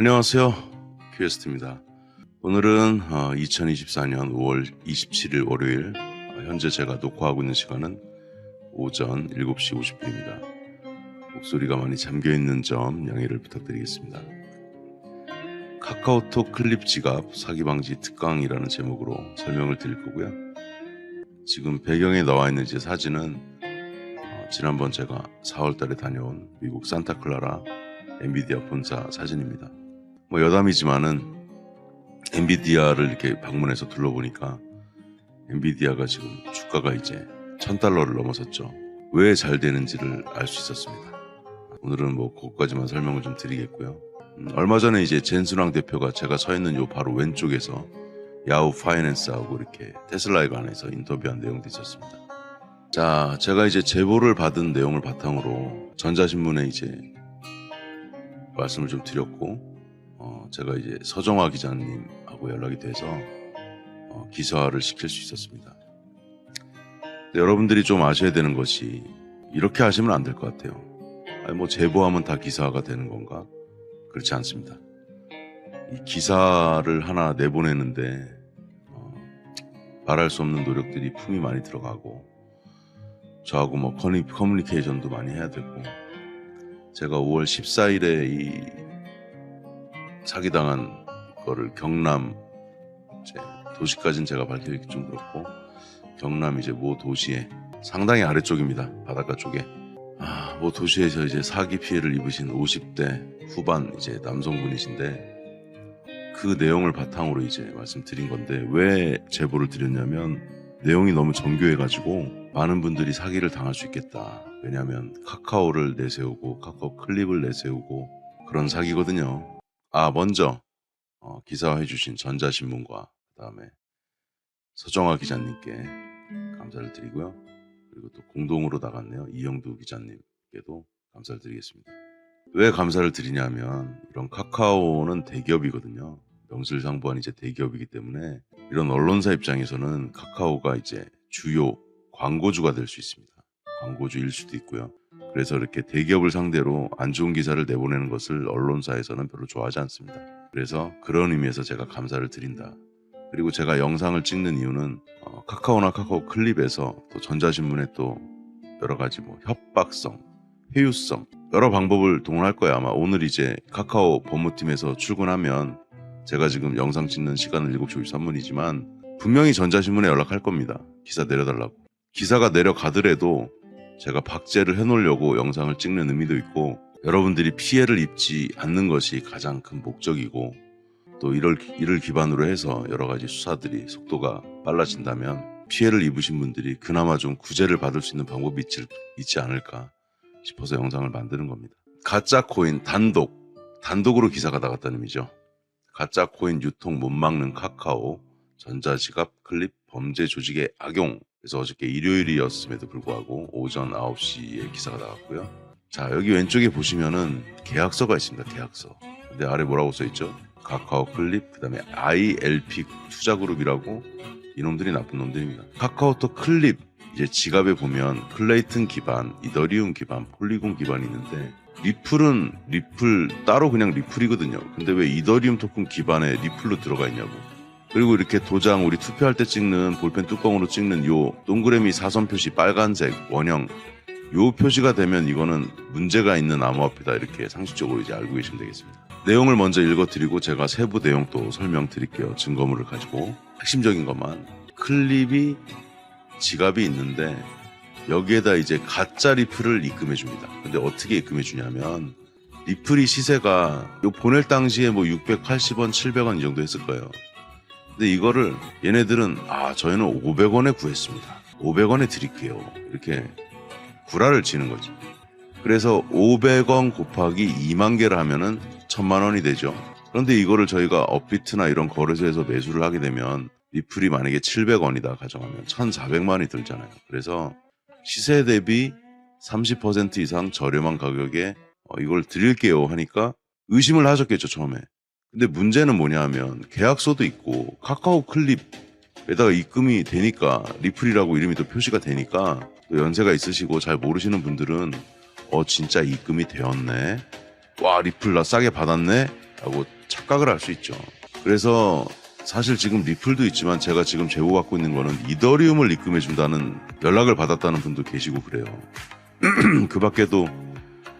안녕하세요. 큐에스트입니다. 오늘은 2024년 5월 27일 월요일, 현재 제가 녹화하고 있는 시간은 오전 7시 50분입니다. 목소리가 많이 잠겨있는 점 양해를 부탁드리겠습니다. 카카오톡 클립 지갑 사기방지 특강이라는 제목으로 설명을 드릴 거고요. 지금 배경에 나와 있는 제 사진은 지난번 제가 4월 달에 다녀온 미국 산타클라라 엔비디아 본사 사진입니다. 여담이지만은 엔비디아를 이렇게 방문해서 둘러보니까 엔비디아가 지금 주가가 이제 $1,000를 넘어섰죠. 왜 잘 되는지를 알 수 있었습니다. 오늘은 그것까지만 설명을 좀 드리겠고요. 얼마 전에 이제 젠순왕 대표가 제가 서 있는 요 바로 왼쪽에서 야후 파이낸스하고 이렇게 테슬라에 관해서 인터뷰한 내용도 있었습니다. 자, 제가 이제 제보를 받은 내용을 바탕으로 전자신문에 이제 말씀을 좀 드렸고, 제가 이제 서정화 기자님하고 연락이 돼서 기사화를 시킬 수 있었습니다. 근데 여러분들이 좀 아셔야 되는 것이, 이렇게 하시면 안 될 것 같아요. 제보하면 다 기사화가 되는 건가? 그렇지 않습니다. 이 기사를 하나 내보내는데 말할 수 없는 노력들이 품이 많이 들어가고, 저하고 커뮤니케이션도 많이 해야 되고, 제가 5월 14일에 이 사기당한 거를 경남, 도시까지는 제가 밝히기 좀 그렇고, 경남 이제 모 도시에 상당히 아래쪽입니다. 바닷가 쪽에 모 도시에서 이제 사기 피해를 입으신 50대 후반 이제 남성분이신데, 그 내용을 바탕으로 이제 말씀드린 건데, 왜 제보를 드렸냐면 내용이 너무 정교해가지고 많은 분들이 사기를 당할 수 있겠다. 왜냐하면 카카오를 내세우고 카카오 클립을 내세우고 그런 사기거든요. 먼저 기사화해 주신 전자신문과 그 다음에 서정화 기자님께 감사를 드리고요. 그리고 또 공동으로 나갔네요. 이영두 기자님께도 감사를 드리겠습니다. 왜 감사를 드리냐면, 이런 카카오는 대기업이거든요. 명실상부한 이제 대기업이기 때문에 이런 언론사 입장에서는 카카오가 이제 주요 광고주가 될 수 있습니다. 광고주일 수도 있고요. 그래서 이렇게 대기업을 상대로 안 좋은 기사를 내보내는 것을 언론사에서는 별로 좋아하지 않습니다. 그래서 그런 의미에서 제가 감사를 드린다. 그리고 제가 영상을 찍는 이유는 카카오나 카카오 클립에서 또 전자신문에 또 여러 가지 협박성, 회유성 여러 방법을 동원할 거예요. 아마 오늘 이제 카카오 법무팀에서 출근하면, 제가 지금 영상 찍는 시간은 7시 53분이지만 분명히 전자신문에 연락할 겁니다. 기사 내려달라고. 기사가 내려가더라도 제가 박제를 해놓으려고 영상을 찍는 의미도 있고, 여러분들이 피해를 입지 않는 것이 가장 큰 목적이고, 또 이를 기반으로 해서 여러 가지 수사들이 속도가 빨라진다면 피해를 입으신 분들이 그나마 좀 구제를 받을 수 있는 방법이 있지 않을까 싶어서 영상을 만드는 겁니다. 가짜 코인 단독으로 기사가 나갔다는 의미죠. 가짜 코인 유통 못 막는 카카오, 전자지갑 클립 범죄 조직의 악용. 그래서 어저께 일요일이었음에도 불구하고 오전 9시에 기사가 나갔고요. 자, 여기 왼쪽에 보시면은 계약서가 있습니다. 계약서. 근데 아래 뭐라고 써있죠? 카카오 클립, 그 다음에 ILP 투자그룹이라고. 이놈들이 나쁜 놈들입니다. 카카오톡 클립, 이제 지갑에 보면 클레이튼 기반, 이더리움 기반, 폴리곤 기반이 있는데, 리플은 따로 그냥 리플이거든요. 근데 왜 이더리움 토큰 기반에 리플로 들어가 있냐고. 그리고 이렇게 도장, 우리 투표할 때 찍는 볼펜 뚜껑으로 찍는 요 동그라미 사선 표시 빨간색 원형, 요 표시가 되면 이거는 문제가 있는 암호화폐다, 이렇게 상식적으로 이제 알고 계시면 되겠습니다. 내용을 먼저 읽어드리고 제가 세부 내용 또 설명드릴게요. 증거물을 가지고. 핵심적인 것만. 클립이 지갑이 있는데 여기에다 이제 가짜 리플을 입금해 줍니다. 근데 어떻게 입금해 주냐면, 리플이 시세가 보낼 당시에 680원, 700원 이 정도 했을 거예요. 근데 이거를 얘네들은 저희는 500원에 구했습니다. 500원에 드릴게요. 이렇게 구라를 치는 거지. 그래서 500원 곱하기 2만 개를 하면은 1000만 원이 되죠. 그런데 이거를 저희가 업비트나 이런 거래소에서 매수를 하게 되면 리플이 만약에 700원이다 가정하면 1400만 원이 들잖아요. 그래서 시세 대비 30% 이상 저렴한 가격에 이걸 드릴게요 하니까 의심을 하셨겠죠, 처음에. 근데 문제는 뭐냐 하면, 계약서도 있고 카카오 클립에다가 입금이 되니까, 리플이라고 이름이 또 표시가 되니까, 또 연세가 있으시고 잘 모르시는 분들은 진짜 입금이 되었네, 와 리플 나 싸게 받았네 라고 착각을 할 수 있죠. 그래서 사실 지금 리플도 있지만 제가 지금 제보받고 있는 거는 이더리움을 입금해준다는 연락을 받았다는 분도 계시고 그래요. 그 밖에도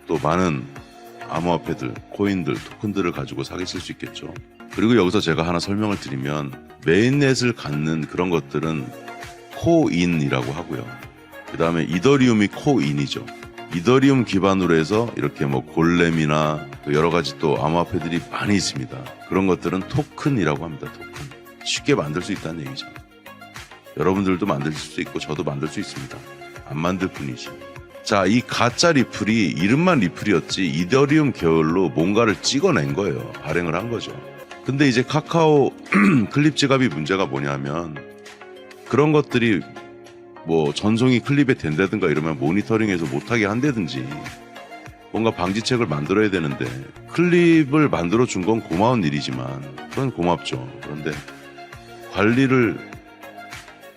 또 많은 암호화폐들, 코인들, 토큰들을 가지고 사기칠 수 있겠죠. 그리고 여기서 제가 하나 설명을 드리면 메인넷을 갖는 그런 것들은 코인이라고 하고요. 그 다음에 이더리움이 코인이죠. 이더리움 기반으로 해서 이렇게 뭐 골렘이나 또 여러 가지 또 암호화폐들이 많이 있습니다. 그런 것들은 토큰이라고 합니다. 토큰. 쉽게 만들 수 있다는 얘기죠. 여러분들도 만들 수 있고 저도 만들 수 있습니다. 안 만들 뿐이지. 자, 이 가짜 리플이 이름만 리플이었지 이더리움 계열로 뭔가를 찍어낸 거예요. 발행을 한 거죠. 근데 이제 카카오 클립 지갑이 문제가 뭐냐면 그런 것들이 뭐 전송이 클립에 된다든가 이러면 모니터링해서 못하게 한다든지 뭔가 방지책을 만들어야 되는데 클립을 만들어 준 건 고마운 일이지만 그건 고맙죠. 그런데 관리를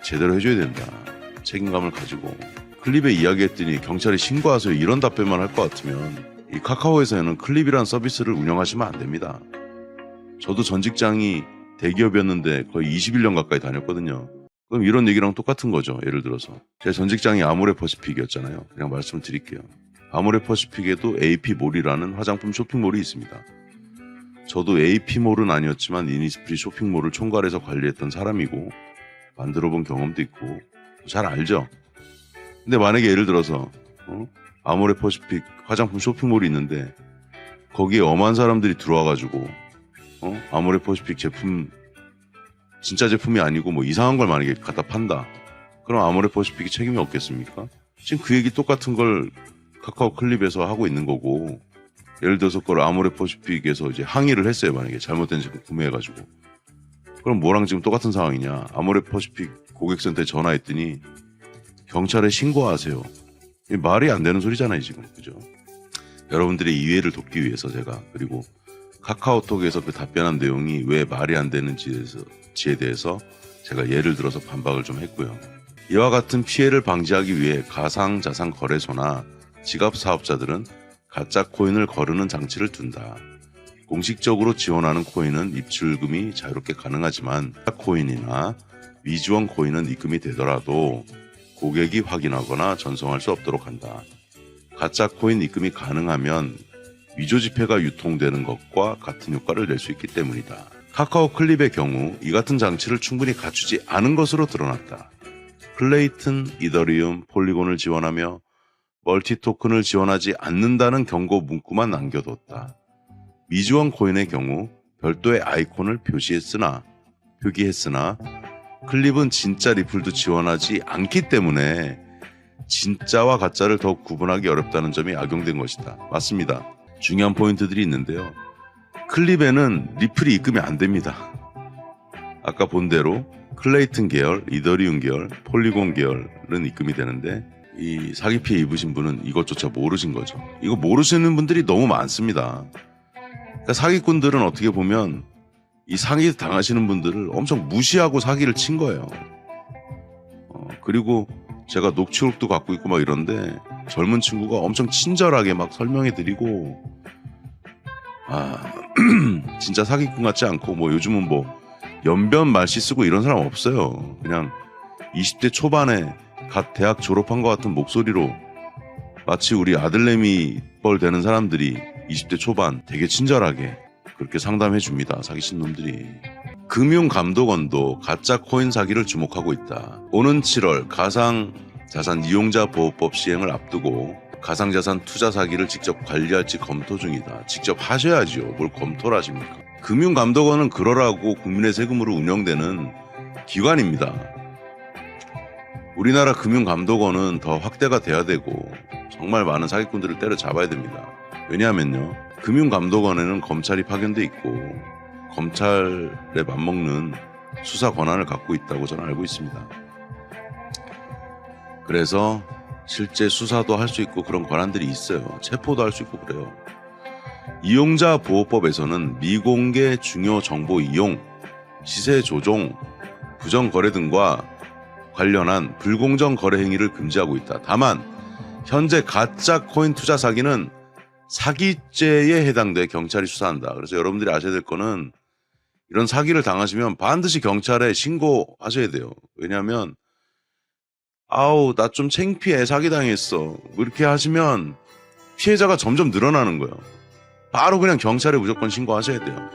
제대로 해줘야 된다. 책임감을 가지고 클립에 이야기했더니 경찰에 신고하세요 이런 답변만 할 것 같으면 이 카카오에서는 클립이란 서비스를 운영하시면 안 됩니다. 저도 전 직장이 대기업이었는데 거의 21년 가까이 다녔거든요. 그럼 이런 얘기랑 똑같은 거죠. 예를 들어서 제 전 직장이 아모레퍼시픽이었잖아요. 그냥 말씀을 드릴게요. 아모레퍼시픽에도 AP몰이라는 화장품 쇼핑몰이 있습니다. 저도 AP몰은 아니었지만 이니스프리 쇼핑몰을 총괄해서 관리했던 사람이고 만들어본 경험도 있고 잘 알죠. 근데 만약에 예를 들어서 아모레퍼시픽 화장품 쇼핑몰이 있는데 거기에 엄한 사람들이 들어와가지고 아모레퍼시픽 제품 진짜 제품이 아니고 뭐 이상한 걸 만약에 갖다 판다. 그럼 아모레퍼시픽이 책임이 없겠습니까? 지금 그 얘기 똑같은 걸 카카오 클립에서 하고 있는 거고 예를 들어서 그걸 아모레퍼시픽에서 이제 항의를 했어요. 만약에 잘못된 제품 구매해가지고 그럼 뭐랑 지금 똑같은 상황이냐. 아모레퍼시픽 고객센터에 전화했더니 경찰에 신고하세요. 말이 안 되는 소리잖아요 지금. 그죠? 여러분들의 이해를 돕기 위해서 제가 그리고 카카오톡에서 그 답변한 내용이 왜 말이 안 되는지에 대해서 제가 예를 들어서 반박을 좀 했고요. 이와 같은 피해를 방지하기 위해 가상자산 거래소나 지갑 사업자들은 가짜 코인을 거르는 장치를 둔다. 공식적으로 지원하는 코인은 입출금이 자유롭게 가능하지만 코인이나 위지원 코인은 입금이 되더라도 고객이 확인하거나 전송할 수 없도록 한다. 가짜 코인 입금이 가능하면 위조 지폐가 유통되는 것과 같은 효과를 낼 수 있기 때문이다. 카카오 클립의 경우 이 같은 장치를 충분히 갖추지 않은 것으로 드러났다. 플레이튼, 이더리움, 폴리곤을 지원하며 멀티 토큰을 지원하지 않는다는 경고 문구만 남겨뒀다. 미지원 코인의 경우 별도의 아이콘을 표기했으나 클립은 진짜 리플도 지원하지 않기 때문에 진짜와 가짜를 더욱 구분하기 어렵다는 점이 악용된 것이다. 맞습니다. 중요한 포인트들이 있는데요. 클립에는 리플이 입금이 안 됩니다. 아까 본 대로 클레이튼 계열, 이더리움 계열, 폴리곤 계열은 입금이 되는데 이 사기 피해 입으신 분은 이것조차 모르신 거죠. 이거 모르시는 분들이 너무 많습니다. 그러니까 사기꾼들은 어떻게 보면 이 사기 당하시는 분들을 엄청 무시하고 사기를 친 거예요. 그리고 제가 녹취록도 갖고 있고 막 이런데 젊은 친구가 엄청 친절하게 막 설명해드리고 진짜 사기꾼 같지 않고 뭐 요즘은 뭐 연변 말씨 쓰고 이런 사람 없어요. 그냥 20대 초반에 갓 대학 졸업한 것 같은 목소리로 마치 우리 아들내미 뻘 되는 사람들이 20대 초반 되게 친절하게 그렇게 상담해 줍니다. 사기친 놈들이. 금융감독원도 가짜 코인 사기를 주목하고 있다. 오는 7월 가상자산 이용자 보호법 시행을 앞두고 가상자산 투자 사기를 직접 관리할지 검토 중이다. 직접 하셔야지요. 뭘 검토를 하십니까? 금융감독원은 그러라고 국민의 세금으로 운영되는 기관입니다. 우리나라 금융감독원은 더 확대가 돼야 되고 정말 많은 사기꾼들을 때려잡아야 됩니다. 왜냐하면요. 금융감독원에는 검찰이 파견돼 있고 검찰에 맞먹는 수사 권한을 갖고 있다고 저는 알고 있습니다. 그래서 실제 수사도 할 수 있고 그런 권한들이 있어요. 체포도 할 수 있고 그래요. 이용자 보호법에서는 미공개 중요 정보 이용, 시세 조종, 부정 거래 등과 관련한 불공정 거래 행위를 금지하고 있다. 다만 현재 가짜 코인 투자 사기는 사기죄에 해당돼 경찰이 수사한다. 그래서 여러분들이 아셔야 될 거는 이런 사기를 당하시면 반드시 경찰에 신고하셔야 돼요. 왜냐하면 아우 나 좀 창피해 사기당했어 뭐 이렇게 하시면 피해자가 점점 늘어나는 거예요. 바로 그냥 경찰에 무조건 신고하셔야 돼요.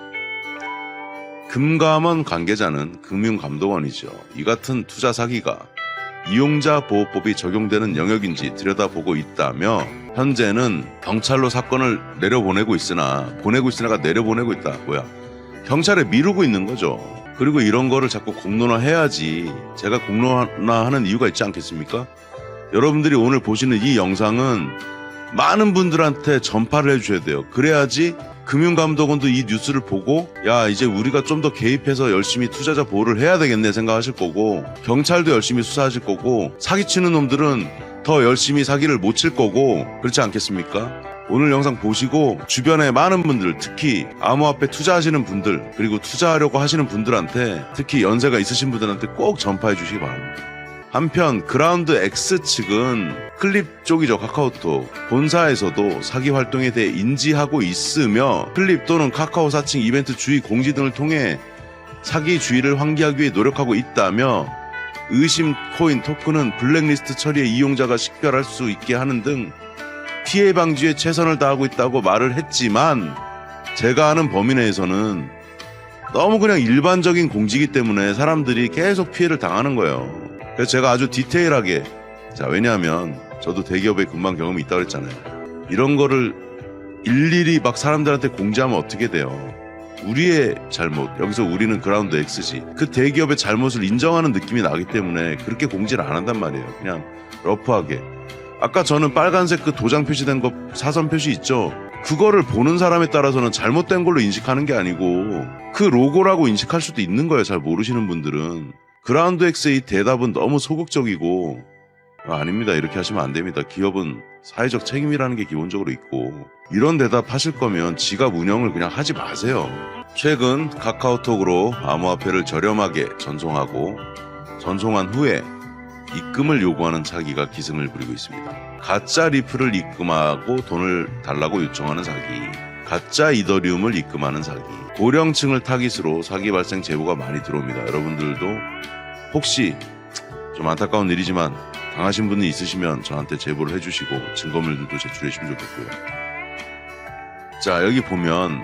금감원 관계자는 금융감독원이죠. 이 같은 투자 사기가 이용자 보호법이 적용되는 영역인지 들여다보고 있다며 현재는 경찰로 사건을 내려보내고 있으나가 내려보내고 있다. 경찰에 미루고 있는 거죠. 그리고 이런 거를 자꾸 공론화해야지. 제가 공론화하는 이유가 있지 않겠습니까? 여러분들이 오늘 보시는 이 영상은 많은 분들한테 전파를 해주셔야 돼요. 그래야지 금융감독원도 이 뉴스를 보고 야 이제 우리가 좀 더 개입해서 열심히 투자자 보호를 해야 되겠네 생각하실 거고, 경찰도 열심히 수사하실 거고, 사기치는 놈들은 더 열심히 사기를 못 칠 거고, 그렇지 않겠습니까? 오늘 영상 보시고 주변에 많은 분들, 특히 암호화폐 투자하시는 분들, 그리고 투자하려고 하시는 분들한테, 특히 연세가 있으신 분들한테 꼭 전파해 주시기 바랍니다. 한편 그라운드 X 측은 클립 쪽이죠. 카카오톡 본사에서도 사기 활동에 대해 인지하고 있으며 클립 또는 카카오 사칭 이벤트 주의 공지 등을 통해 사기 주의를 환기하기 위해 노력하고 있다며 의심 코인 토큰은 블랙리스트 처리에 이용자가 식별할 수 있게 하는 등 피해 방지에 최선을 다하고 있다고 말을 했지만, 제가 아는 범위 내에서는 너무 그냥 일반적인 공지이기 때문에 사람들이 계속 피해를 당하는 거예요. 그래서 제가 아주 디테일하게, 왜냐하면 저도 대기업에 근무한 경험이 있다고 그랬잖아요. 이런 거를 일일이 막 사람들한테 공지하면 어떻게 돼요? 우리의 잘못, 여기서 우리는 그라운드 X지, 그 대기업의 잘못을 인정하는 느낌이 나기 때문에 그렇게 공지를 안 한단 말이에요. 그냥 러프하게. 아까 저는 빨간색 그 도장 표시된 거, 사선 표시 있죠? 그거를 보는 사람에 따라서는 잘못된 걸로 인식하는 게 아니고 그 로고라고 인식할 수도 있는 거예요. 잘 모르시는 분들은. 그라운드 X의 대답은 너무 소극적이고, 아닙니다, 이렇게 하시면 안 됩니다, 기업은 사회적 책임이라는 게 기본적으로 있고, 이런 대답 하실 거면 지갑 운영을 그냥 하지 마세요. 최근 카카오톡으로 암호화폐를 저렴하게 전송하고 전송한 후에 입금을 요구하는 사기가 기승을 부리고 있습니다. 가짜 리플을 입금하고 돈을 달라고 요청하는 사기, 가짜 이더리움을 입금하는 사기, 고령층을 타깃으로 사기 발생 제보가 많이 들어옵니다. 여러분들도 혹시 좀 안타까운 일이지만 당하신 분이 있으시면 저한테 제보를 해주시고 증거물들도 제출해 주시면 좋겠고요. 자, 여기 보면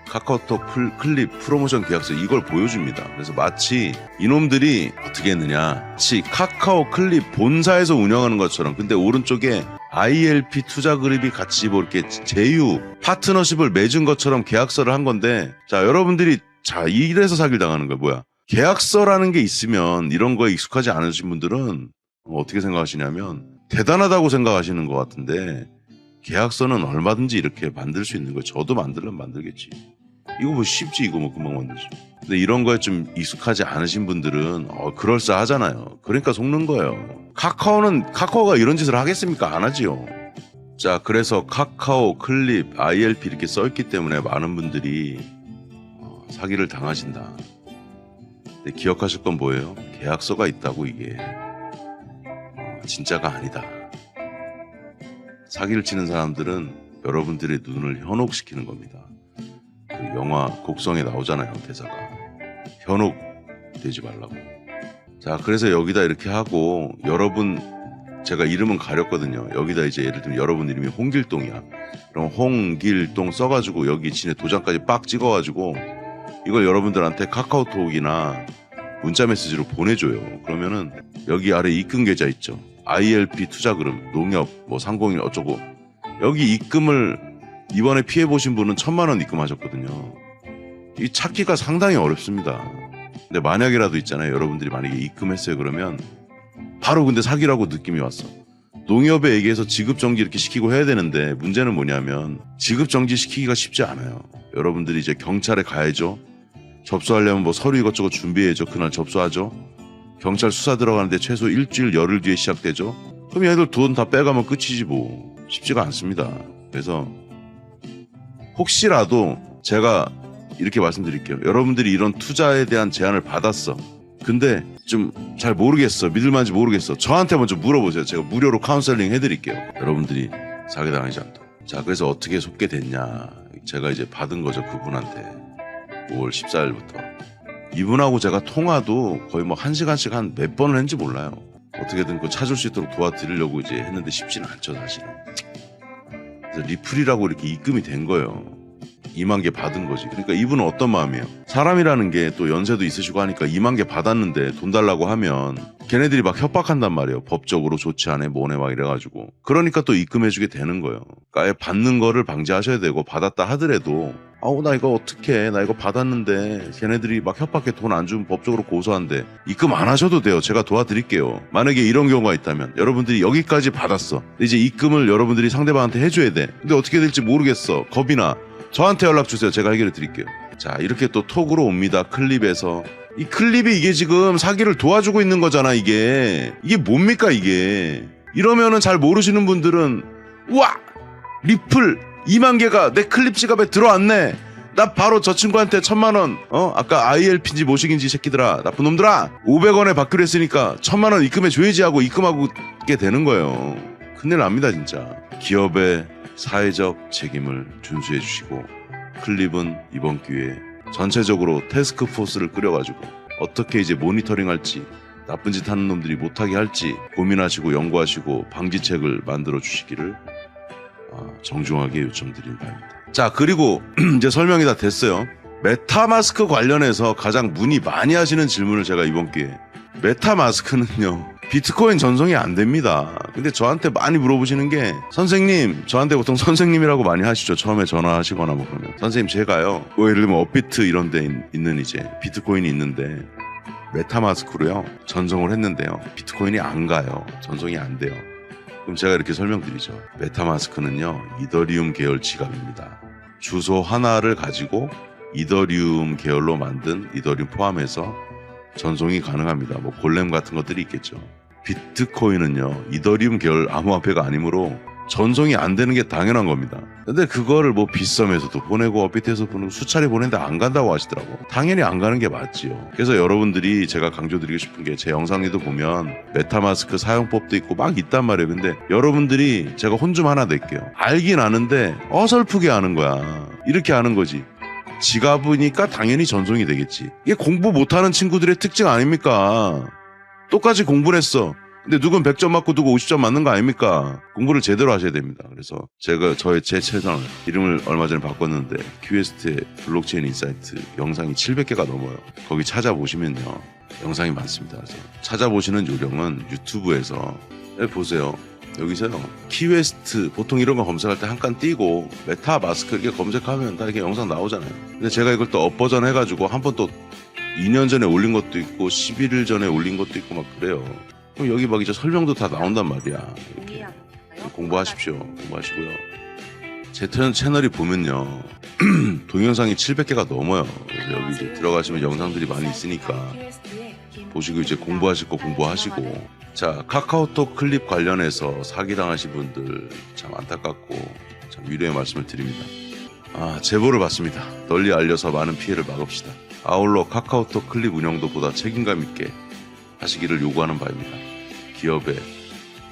카카오톡 클립 프로모션 계약서 이걸 보여줍니다. 그래서 마치 이놈들이 어떻게 했느냐, 마치 카카오 클립 본사에서 운영하는 것처럼, 근데 오른쪽에 ILP 투자그룹이 같이 뭐 이렇게 제휴 파트너십을 맺은 것처럼 계약서를 한 건데, 자 여러분들이 이래서 사기를 당하는 거야. 뭐야, 계약서라는 게 있으면 이런 거에 익숙하지 않으신 분들은 어떻게 생각하시냐면 대단하다고 생각하시는 것 같은데, 계약서는 얼마든지 이렇게 만들 수 있는 거예요. 저도 만들면 만들겠지. 이거 뭐 쉽지, 이거 뭐 금방 만들지. 근데 이런 거에 좀 익숙하지 않으신 분들은 그럴싸하잖아요. 그러니까 속는 거예요. 카카오가 이런 짓을 하겠습니까? 안 하지요. 자, 그래서 카카오, 클립, ILP 이렇게 써있기 때문에 많은 분들이 사기를 당하신다. 근데 기억하실 건 뭐예요? 계약서가 있다고 이게 진짜가 아니다. 사기를 치는 사람들은 여러분들의 눈을 현혹시키는 겁니다. 그 영화 곡성에 나오잖아요, 대사가. 현혹되지 말라고. 자, 그래서 여기다 이렇게 하고, 여러분, 제가 이름은 가렸거든요. 여기다 이제 예를 들면 여러분 이름이 홍길동이야. 그럼 홍길동 써가지고 여기 진에 도장까지 빡 찍어가지고 이걸 여러분들한테 카카오톡이나 문자 메시지로 보내줘요. 그러면은 여기 아래 입금 계좌 있죠. ILP 투자그룹, 농협, 뭐 상공인 어쩌고, 여기 입금을 이번에 피해보신 분은 1,000만 원 입금하셨거든요. 이 찾기가 상당히 어렵습니다. 근데 만약이라도 있잖아요. 여러분들이 만약에 입금했어요. 그러면 바로 근데 사기라고 느낌이 왔어. 농협에 얘기해서 지급정지 이렇게 시키고 해야 되는데, 문제는 뭐냐면 지급정지 시키기가 쉽지 않아요. 여러분들이 이제 경찰에 가야죠. 접수하려면 뭐 서류 이것저것 준비해야죠. 그날 접수하죠. 경찰 수사 들어가는데 최소 일주일, 열흘 뒤에 시작되죠. 그럼 얘들 돈 다 빼가면 끝이지 뭐. 쉽지가 않습니다. 그래서 혹시라도 제가 이렇게 말씀드릴게요. 여러분들이 이런 투자에 대한 제안을 받았어. 근데 좀 잘 모르겠어, 믿을만한지 모르겠어. 저한테 먼저 물어보세요. 제가 무료로 카운셀링 해드릴게요. 여러분들이 사기당하지 않도록. 자, 그래서 어떻게 속게 됐냐. 제가 이제 받은 거죠, 그분한테. 5월 14일부터. 이분하고 제가 통화도 거의 뭐 1시간씩 한 몇 번을 했는지 몰라요. 어떻게든 그 찾을 수 있도록 도와드리려고 이제 했는데 쉽지는 않죠, 사실은. 그래서 리플이라고 이렇게 입금이 된 거예요. 2만 개 받은 거지. 그러니까 이분은 어떤 마음이에요? 사람이라는 게 또 연세도 있으시고 하니까 2만 개 받았는데 돈 달라고 하면 걔네들이 막 협박한단 말이에요. 법적으로 좋지 않아 뭐네 막 이래가지고. 그러니까 또 입금해주게 되는 거예요. 그러니까 받는 거를 방지하셔야 되고 받았다 하더라도 아우 나 이거 어떡해 나 이거 받았는데 걔네들이 막 협박해 돈 안 주면 법적으로 고소한대. 입금 안 하셔도 돼요. 제가 도와드릴게요. 만약에 이런 경우가 있다면 여러분들이 여기까지 받았어. 이제 입금을 여러분들이 상대방한테 해줘야 돼. 근데 어떻게 될지 모르겠어. 겁이 나. 저한테 연락 주세요. 제가 해결해 드릴게요. 자, 이렇게 또 톡으로 옵니다. 클립에서. 이 클립이 이게 지금 사기를 도와주고 있는 거잖아, 이게. 이게 뭡니까, 이게. 이러면은 잘 모르시는 분들은, 우와! 리플 2만 개가 내 클립 지갑에 들어왔네. 나 바로 저 친구한테 1,000만 원, 아까 ILP인지 모식인지 새끼들아, 나쁜 놈들아! 500원에 받기로 했으니까 1,000만 원 입금해 줘야지 하고 입금하게 되는 거예요. 큰일 납니다, 진짜. 기업의 사회적 책임을 준수해 주시고 클립은 이번 기회에 전체적으로 태스크포스를 꾸려가지고 어떻게 이제 모니터링할지 나쁜 짓 하는 놈들이 못하게 할지 고민하시고 연구하시고 방지책을 만들어 주시기를 정중하게 요청드리는 바입니다. 자, 그리고 이제 설명이 다 됐어요. 메타마스크 관련해서 가장 문의 많이 하시는 질문을 제가 이번 기회에 메타마스크는요 비트코인 전송이 안 됩니다. 근데 저한테 많이 물어보시는 게 선생님, 저한테 보통 선생님이라고 많이 하시죠. 처음에 전화하시거나 뭐 그러면 선생님 제가요 뭐 예를 들면 업비트 이런 데 있는 이제 비트코인이 있는데 메타마스크로요 전송을 했는데요 비트코인이 안 가요. 전송이 안 돼요. 그럼 제가 이렇게 설명드리죠. 메타마스크는요 이더리움 계열 지갑입니다. 주소 하나를 가지고 이더리움 계열로 만든 이더리움 포함해서 전송이 가능합니다. 뭐 골렘 같은 것들이 있겠죠. 비트코인은요 이더리움 계열 암호화폐가 아니므로 전송이 안 되는 게 당연한 겁니다. 근데 그거를 뭐 빗썸에서도 보내고 업비트에서 보내고 수차례 보냈는데 안 간다고 하시더라고. 당연히 안 가는 게 맞지요. 그래서 여러분들이 제가 강조드리고 싶은 게 제 영상에도 보면 메타마스크 사용법도 있고 막 있단 말이에요. 근데 여러분들이 제가 혼 좀 하나 낼게요. 알긴 아는데 어설프게 아는 거야. 이렇게 아는 거지. 지갑이니까 당연히 전송이 되겠지. 이게 공부 못하는 친구들의 특징 아닙니까? 똑같이 공부를 했어. 근데 누군 100점 맞고 누구 50점 맞는 거 아닙니까? 공부를 제대로 하셔야 됩니다. 그래서 제가 제 채널 이름을 얼마 전에 바꿨는데 큐에스트의 블록체인 인사이트 영상이 700개가 넘어요. 거기 찾아보시면요 영상이 많습니다. 그래서 찾아보시는 요령은 유튜브에서 보세요. 여기서요 키웨스트 보통 이런 거 검색할 때 한 칸 띄고 메타마스크 이렇게 검색하면 다 이렇게 영상 나오잖아요. 근데 제가 이걸 또 업버전 해가지고 한 번 또 2년 전에 올린 것도 있고 11일 전에 올린 것도 있고 막 그래요. 그럼 여기 막 이제 설명도 다 나온단 말이야. 이렇게 공부하십시오. 공부하시고요. 제 채널이 보면요 동영상이 700개가 넘어요. 그래서 여기 이제 들어가시면 영상들이 많이 있으니까 보시고 이제 공부하실 거 공부하시고. 자, 카카오톡 클립 관련해서 사기당하신 분들 참 안타깝고 참 위로의 말씀을 드립니다. 제보를 받습니다. 널리 알려서 많은 피해를 막읍시다. 아울러 카카오톡 클립 운영도 보다 책임감 있게 하시기를 요구하는 바입니다. 기업의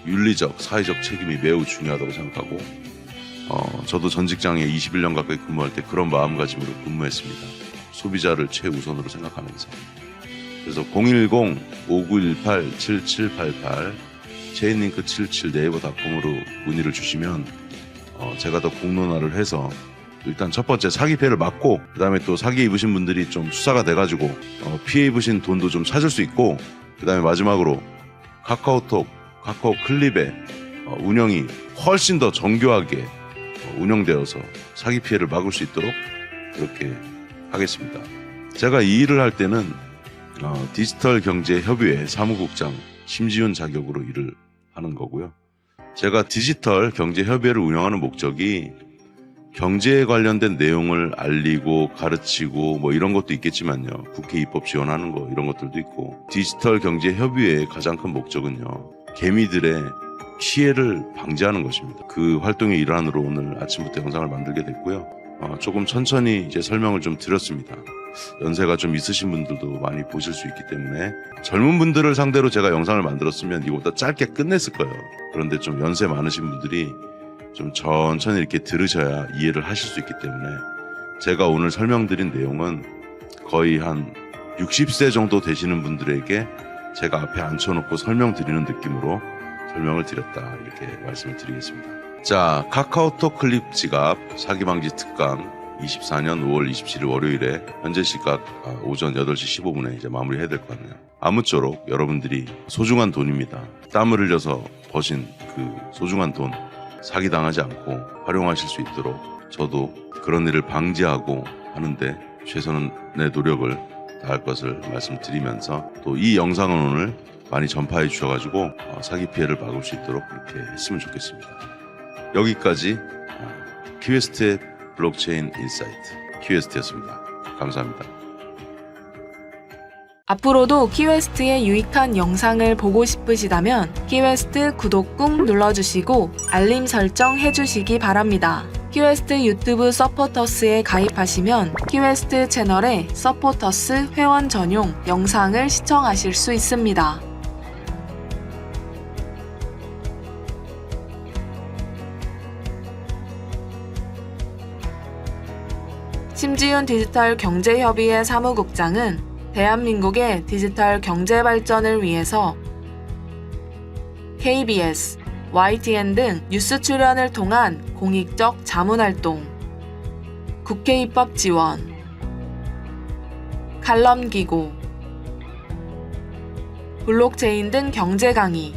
윤리적, 사회적 책임이 매우 중요하다고 생각하고 저도 전 직장에 21년 가까이 근무할 때 그런 마음가짐으로 근무했습니다. 소비자를 최우선으로 생각하면서. 그래서 010-5918-7788 체인링크 77 네이버닷컴으로 문의를 주시면 제가 더 공론화를 해서 일단 첫 번째 사기 피해를 막고 그 다음에 또 사기 입으신 분들이 좀 수사가 돼가지고 피해 입으신 돈도 좀 찾을 수 있고 그 다음에 마지막으로 카카오톡, 카카오 클립의 운영이 훨씬 더 정교하게 운영되어서 사기 피해를 막을 수 있도록 그렇게 하겠습니다. 제가 이 일을 할 때는 디지털 경제 협의회 사무국장 심지훈 자격으로 일을 하는 거고요. 제가 디지털 경제 협의회를 운영하는 목적이 경제에 관련된 내용을 알리고 가르치고 뭐 이런 것도 있겠지만요. 국회 입법 지원하는 거 이런 것들도 있고 디지털 경제 협의회의 가장 큰 목적은요. 개미들의 피해를 방지하는 것입니다. 그 활동의 일환으로 오늘 아침부터 영상을 만들게 됐고요. 조금 천천히 이제 설명을 좀 드렸습니다. 연세가 좀 있으신 분들도 많이 보실 수 있기 때문에 젊은 분들을 상대로 제가 영상을 만들었으면 이거보다 짧게 끝냈을 거예요. 그런데 좀 연세 많으신 분들이 좀 천천히 이렇게 들으셔야 이해를 하실 수 있기 때문에 제가 오늘 설명드린 내용은 거의 한 60세 정도 되시는 분들에게 제가 앞에 앉혀놓고 설명드리는 느낌으로 설명을 드렸다, 이렇게 말씀을 드리겠습니다. 자, 카카오톡 클립 지갑 사기 방지 특강 24년 5월 27일 월요일에 현재 시각 오전 8시 15분에 이제 마무리해야 될 것 같네요. 아무쪼록 여러분들이 소중한 돈입니다. 땀을 흘려서 버신 그 소중한 돈 사기당하지 않고 활용하실 수 있도록 저도 그런 일을 방지하고 하는데 최선의 노력을 다할 것을 말씀드리면서, 또 이 영상은 오늘 많이 전파해 주셔가지고 사기 피해를 막을 수 있도록 그렇게 했으면 좋겠습니다. 여기까지 키웨스트의 블록체인 인사이트 키웨스트였습니다. 감사합니다. 앞으로도 키웨스트의 유익한 영상을 보고 싶으시다면 키웨스트 구독 꾹 눌러주시고 알림 설정 해주시기 바랍니다. 키웨스트 유튜브 서포터스에 가입하시면 키웨스트 채널의 서포터스 회원 전용 영상을 시청하실 수 있습니다. 심지훈 디지털 경제협의회 사무국장은 대한민국의 디지털 경제 발전을 위해서 KBS, YTN 등 뉴스 출연을 통한 공익적 자문활동, 국회 입법 지원, 칼럼 기고, 블록체인 등 경제 강의,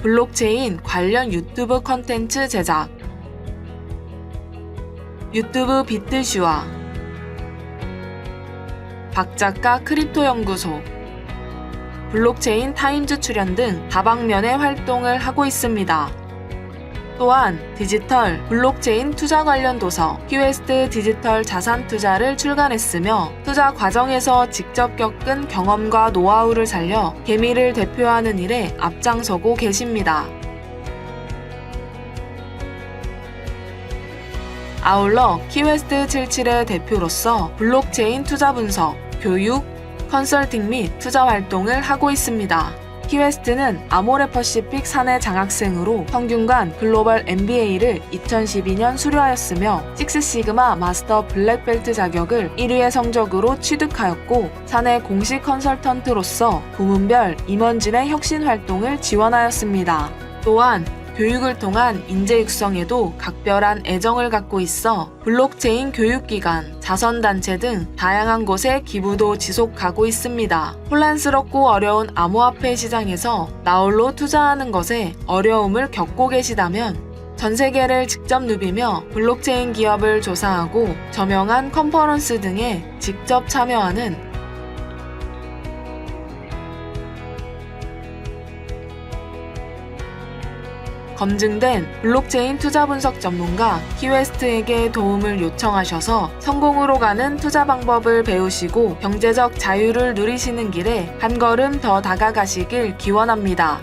블록체인 관련 유튜브 콘텐츠 제작, 유튜브 비트슈아, 박작가 크립토 연구소, 블록체인 타임즈 출연 등 다방면의 활동을 하고 있습니다. 또한 디지털 블록체인 투자 관련 도서 키웨스트 디지털 자산 투자를 출간했으며 투자 과정에서 직접 겪은 경험과 노하우를 살려 개미를 대표하는 일에 앞장서고 계십니다. 아울러 키웨스트 77의 대표로서 블록체인 투자 분석, 교육, 컨설팅 및 투자 활동을 하고 있습니다. 키웨스트는 아모레퍼시픽 사내 장학생으로 평균관 글로벌 MBA를 2012년 수료하였으며 식스시그마 마스터 블랙벨트 자격을 1위의 성적으로 취득하였고 사내 공식 컨설턴트로서 부문별 임원진의 혁신 활동을 지원하였습니다. 또한 교육을 통한 인재 육성에도 각별한 애정을 갖고 있어 블록체인 교육기관, 자선단체 등 다양한 곳에 기부도 지속하고 있습니다. 혼란스럽고 어려운 암호화폐 시장에서 나홀로 투자하는 것에 어려움을 겪고 계시다면 전 세계를 직접 누비며 블록체인 기업을 조사하고 저명한 컨퍼런스 등에 직접 참여하는 검증된 블록체인 투자 분석 전문가 키웨스트에게 도움을 요청하셔서 성공으로 가는 투자 방법을 배우시고 경제적 자유를 누리시는 길에 한 걸음 더 다가가시길 기원합니다.